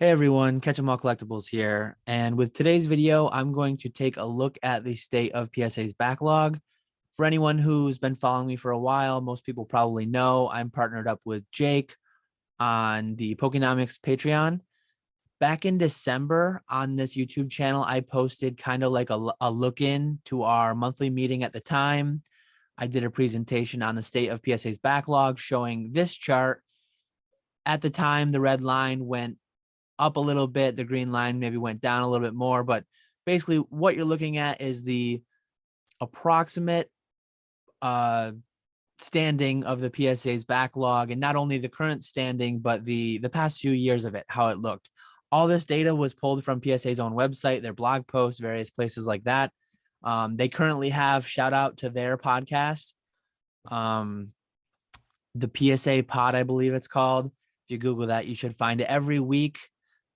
Hey everyone, Catch 'em All Collectibles here. And with today's video, I'm going to take a look at the state of PSA's backlog. For anyone who's been following me for a while, most people probably know I'm partnered up with Jake on the Pokenomics Patreon. Back in December on this YouTube channel, I posted kind of like a look in to our monthly meeting at the time. I did a presentation on the state of PSA's backlog showing this chart. At the time, the red line went up a little bit. The green line maybe went down a little bit more, but basically what you're looking at is the approximate standing of the PSA's backlog, and not only the current standing, but the past few years of it, how it looked. All this data was pulled from PSA's own website, their blog posts, various places like that. They currently have, shout out to their podcast, the PSA pod, I believe it's called. If you Google that, you should find it. Every week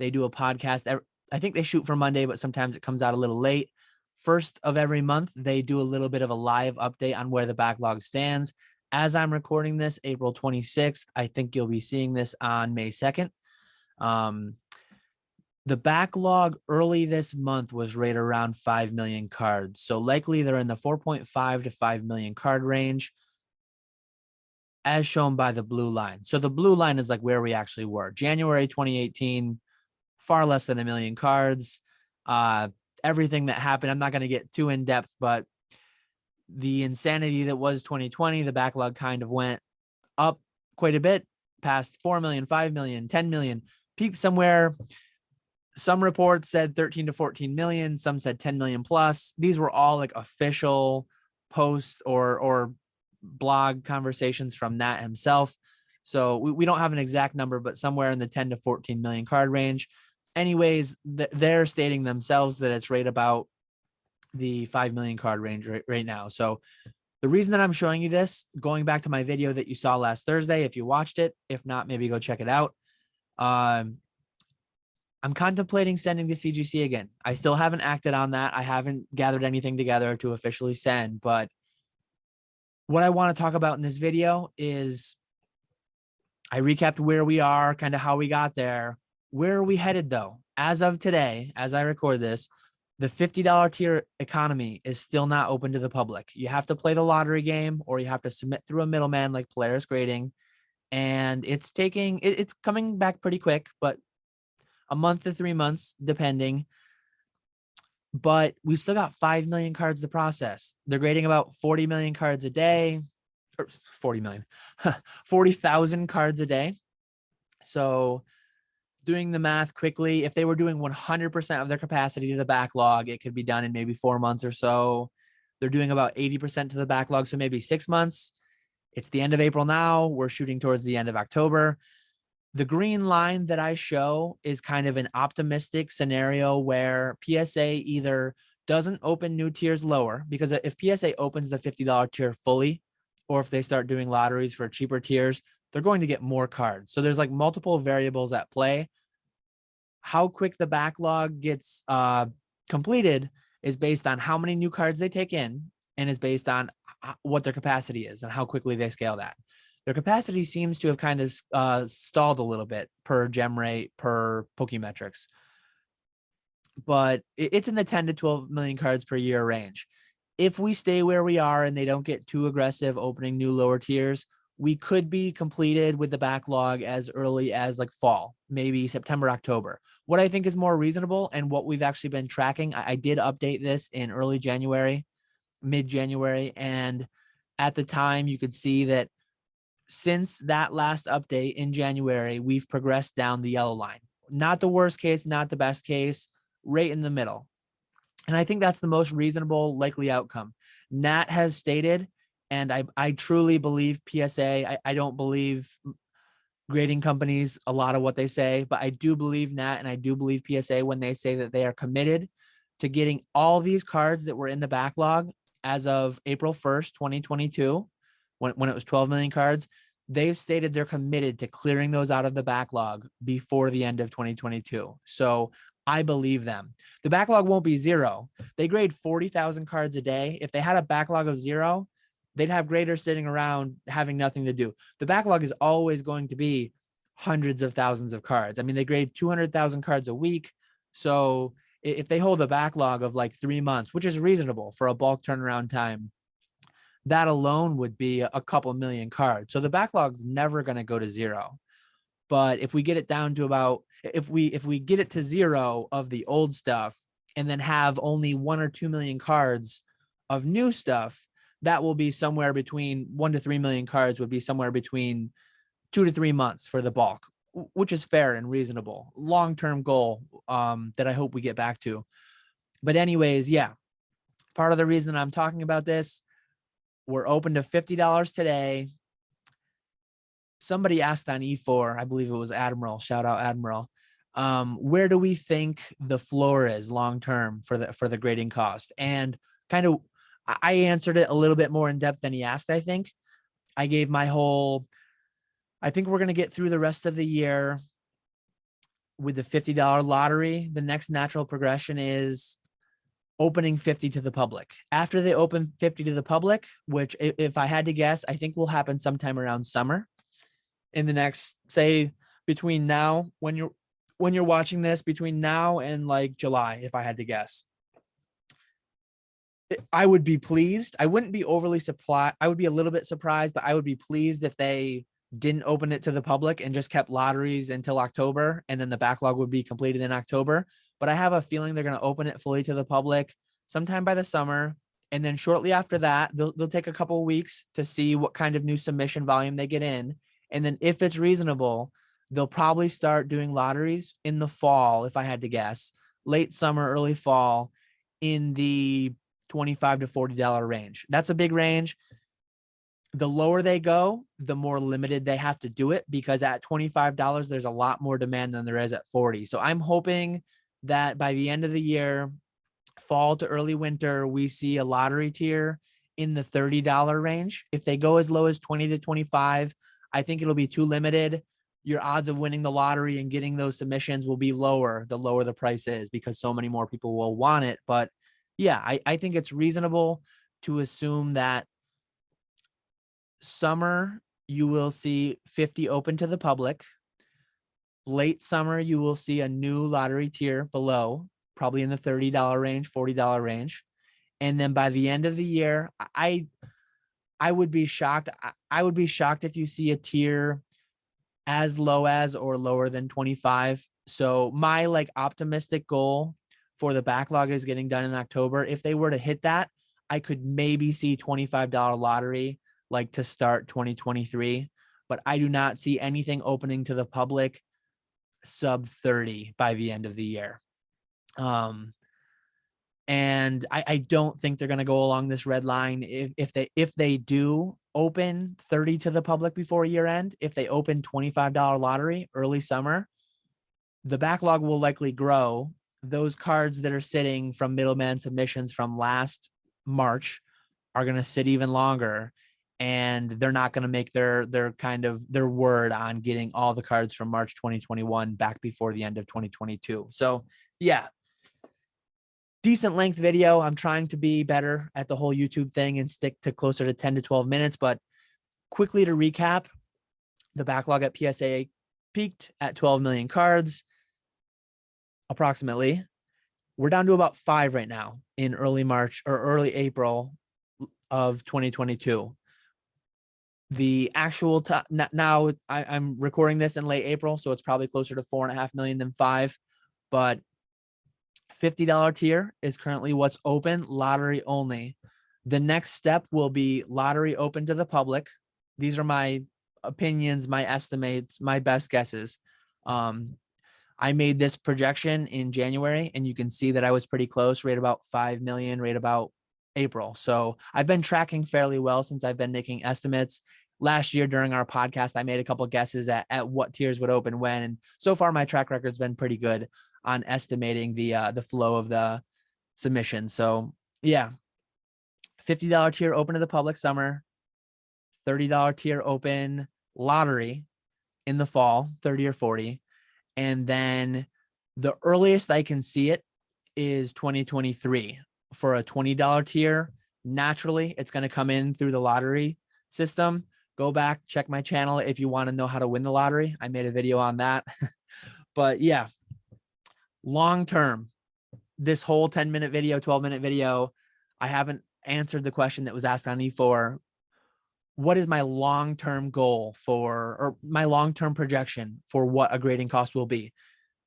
they do a podcast. I think they shoot for Monday, but sometimes it comes out a little late. First of every month, they do a little bit of a live update on where the backlog stands. As I'm recording this, April 26th, I think you'll be seeing this on May 2nd. The backlog early this month was right around 5 million cards. So likely they're in the 4.5 to 5 million card range, as shown by the blue line. So the blue line is like where we actually were. January 2018, far less than 1 million cards. Everything that happened, I'm not going to get too in depth, but the insanity that was 2020, the backlog kind of went up quite a bit, past 4 million, 5 million, 10 million, peaked somewhere. Some reports said 13 to 14 million. Some said 10 million plus. These were all like official posts or blog conversations from Nat himself. So we don't have an exact number, but somewhere in the 10 to 14 million card range. Anyways, they're stating themselves that it's right about the 5 million card range right now. So the reason that I'm showing you this, going back to my video that you saw last Thursday, if you watched it, if not, maybe go check it out. I'm contemplating sending to CGC again. I still haven't acted on that. I haven't gathered anything together to officially send, but what I want to talk about in this video is I recapped where we are, kind of how we got there. Where are we headed though? As of today, as I record this, the $50 tier economy is still not open to the public. You have to play the lottery game, or you have to submit through a middleman like Polaris Grading. And it's coming back pretty quick, but a month to 3 months, depending. But we've still got 5 million cards to process. They're grading about 40 million cards a day, or 40 million, 40,000 cards a day. So doing the math quickly, if they were doing 100% of their capacity to the backlog, it could be done in maybe 4 months or so. They're doing about 80% to the backlog, so maybe 6 months. It's the end of April now. We're shooting towards the end of October. The green line that I show is kind of an optimistic scenario where PSA either doesn't open new tiers lower, because if PSA opens the $50 tier fully, or if they start doing lotteries for cheaper tiers, they're going to get more cards. So there's like multiple variables at play. How quick the backlog gets completed is based on how many new cards they take in, and is based on what their capacity is and how quickly they scale that. Their capacity seems to have kind of stalled a little bit per gem rate, per Pokemetrics, but it's in the 10 to 12 million cards per year range. If we stay where we are and they don't get too aggressive opening new lower tiers, we could be completed with the backlog as early as like fall, maybe September, October. What I think is more reasonable, and what we've actually been tracking, I did update this in early January, mid-January, and at the time you could see that since that last update in January, we've progressed down the yellow line. Not the worst case, not the best case, right in the middle. And I think that's the most reasonable likely outcome. Nat has stated, and I truly believe PSA. I don't believe grading companies a lot of what they say, but I do believe Nat and I do believe PSA when they say that they are committed to getting all these cards that were in the backlog as of April 1st, 2022, when it was 12 million cards. They've stated they're committed to clearing those out of the backlog before the end of 2022. So I believe them. The backlog won't be zero. They grade 40,000 cards a day. If they had a backlog of 0, they'd have graders sitting around having nothing to do. The backlog is always going to be hundreds of thousands of cards. I mean, they grade 200,000 cards a week. So if they hold a backlog of like 3 months, which is reasonable for a bulk turnaround time, that alone would be a couple million cards. So the backlog's never going to go to zero. But if we get it down to about, if we get it to zero of the old stuff and then have only 1 or 2 million cards of new stuff, that will be somewhere between 1 to 3 million cards would be somewhere between 2 to 3 months for the bulk, which is fair and reasonable long-term goal that I hope we get back to. But anyways, yeah, part of the reason I'm talking about this, we're open to $50 today. Somebody asked on E4, I believe it was Admiral, shout out Admiral, where do we think the floor is long-term for the grading cost? And kind of, I answered it a little bit more in depth than he asked, I think. I gave my whole, I think we're going to get through the rest of the year with the $50 lottery. The next natural progression is opening 50 to the public. After they open 50 to the public, which if I had to guess, I think will happen sometime around summer in the next, say, between now, when you're watching this, between now and like July, if I had to guess. I would be pleased. I wouldn't be overly surprised. I would be a little bit surprised, but I would be pleased if they didn't open it to the public and just kept lotteries until October, and then the backlog would be completed in October. But I have a feeling they're going to open it fully to the public sometime by the summer. And then shortly after that, they'll take a couple of weeks to see what kind of new submission volume they get in. And then if it's reasonable, they'll probably start doing lotteries in the fall, if I had to guess, late summer, early fall, in the $25 to $40 range. That's a big range. The lower they go, the more limited they have to do it, because at $25, there's a lot more demand than there is at 40. So I'm hoping that by the end of the year, fall to early winter, we see a lottery tier in the $30 range. If they go as low as 20 to 25, I think it'll be too limited. Your odds of winning the lottery and getting those submissions will be lower, the lower the price is, because so many more people will want it. But yeah, I think it's reasonable to assume that summer, you will see 50 open to the public. Late summer, you will see a new lottery tier below, probably in the $30 range, $40 range. And then by the end of the year, I would be shocked. I would be shocked if you see a tier as low as or lower than 25. So my like optimistic goal for the backlog is getting done in October. If they were to hit that, I could maybe see $25 lottery like to start 2023, but I do not see anything opening to the public sub 30 by the end of the year. And I don't think they're going to go along this red line. If they do open 30 to the public before year end, if they open $25 lottery early summer, the backlog will likely grow. Those cards that are sitting from middleman submissions from last March are going to sit even longer, and they're not going to make their word on getting all the cards from March 2021 back before the end of 2022. So yeah, decent length video. I'm trying to be better at the whole YouTube thing and stick to closer to 10 to 12 minutes. But quickly to recap, the backlog at PSA peaked at 12 million cards, approximately. We're down to about 5 right now in early March or early April of 2022. The actual now I'm recording this in late April, so it's probably closer to 4.5 million than 5. But $50 tier is currently what's open, lottery only. The next step will be lottery open to the public. These are my opinions, my estimates, my best guesses. I made this projection in January, and you can see that I was pretty close, right about 5 million, right about April. So I've been tracking fairly well since I've been making estimates. Last year during our podcast, I made a couple guesses at what tiers would open when, and so far my track record's been pretty good on estimating the flow of the submission. So yeah, $50 tier open to the public summer, $30 tier open lottery in the fall, 30 or 40. And then the earliest I can see it is 2023 for a $20 tier. Naturally, it's going to come in through the lottery system. Go back, check my channel if you want to know how to win the lottery. I made a video on that. But yeah, long term, this whole 10-minute video, 12-minute video, I haven't answered the question that was asked on E4. What is my long-term goal for, or my long-term projection for what a grading cost will be?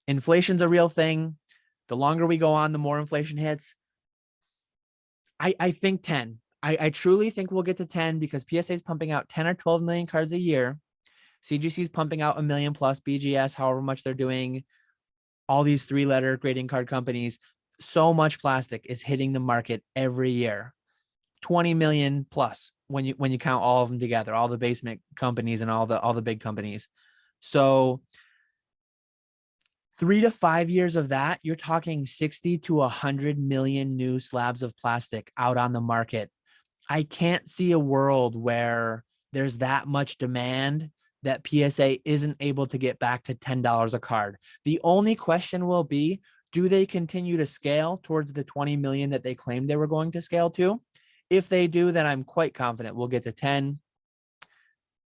Inflation's a real thing. The longer we go on, the more inflation hits. I think 10. I truly think we'll get to 10 because PSA is pumping out 10 or 12 million cards a year. CGC is pumping out 1 million plus, BGS, however much they're doing. All these 3-letter grading card companies, so much plastic is hitting the market every year. 20 million plus when you count all of them together, all the basement companies and all the big companies. So 3 to 5 years of that, you're talking 60 to 100 million new slabs of plastic out on the market. I can't see a world where there's that much demand that PSA isn't able to get back to $10 a card. The only question will be, do they continue to scale towards the 20 million that they claimed they were going to scale to? If they do, then I'm quite confident we'll get to 10.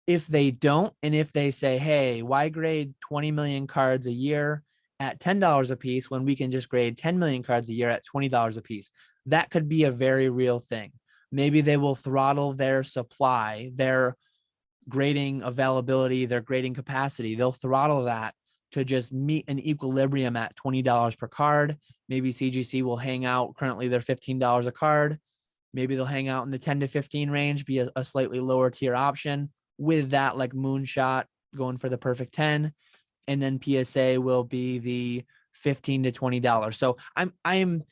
If they don't, and if they say, hey, why grade 20 million cards a year at $10 a piece when we can just grade 10 million cards a year at $20 a piece, that could be a very real thing. Maybe they will throttle their supply, their grading availability, their grading capacity. They'll throttle that to just meet an equilibrium at $20 per card. Maybe CGC will hang out. Currently, they're $15 a card. Maybe they'll hang out in the 10 to 15 range, be a slightly lower tier option. With that, like Moonshot going for the perfect 10. And then PSA will be the $15 to $20. So I'm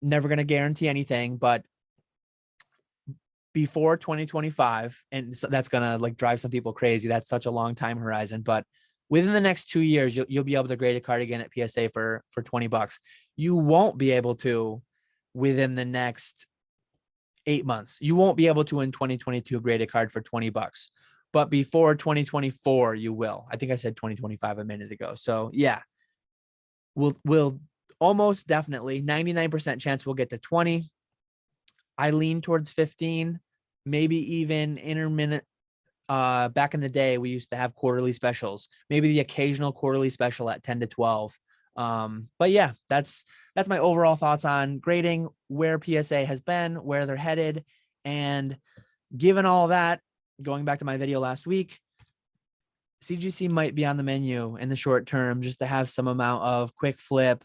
never going to guarantee anything, but before 2025, and so that's going to like drive some people crazy. That's such a long time horizon, but within the next 2 years, you'll be able to grade a card again at PSA for $20. You won't be able to within the next 8 months. You won't be able to in 2022 grade a card for $20, but before 2024, you will. I think I said 2025 a minute ago. So yeah, we'll almost definitely 99% chance we'll get to 20. I lean towards 15, maybe even intermittent. Back in the day, we used to have quarterly specials, maybe the occasional quarterly special at 10 to 12. But yeah, that's my overall thoughts on grading, where PSA has been, where they're headed. And given all that, going back to my video last week, CGC might be on the menu in the short term just to have some amount of quick flip,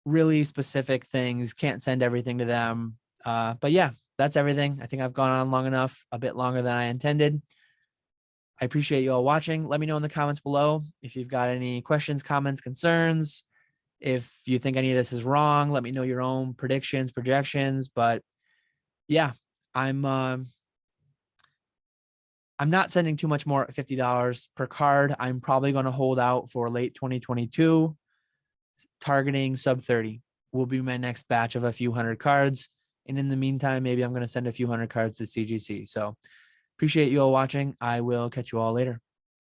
really specific things. Can't send everything to them. But yeah, that's everything. I think I've gone on long enough, a bit longer than I intended. I appreciate you all watching. Let me know in the comments below if you've got any questions, comments, concerns. If you think any of this is wrong, let me know your own predictions, projections. But yeah, I'm not sending too much more at $50 per card. I'm probably going to hold out for late 2022, targeting sub 30 will be my next batch of a few hundred cards. And in the meantime, maybe I'm going to send a few hundred cards to CGC. So appreciate you all watching. I will catch you all later.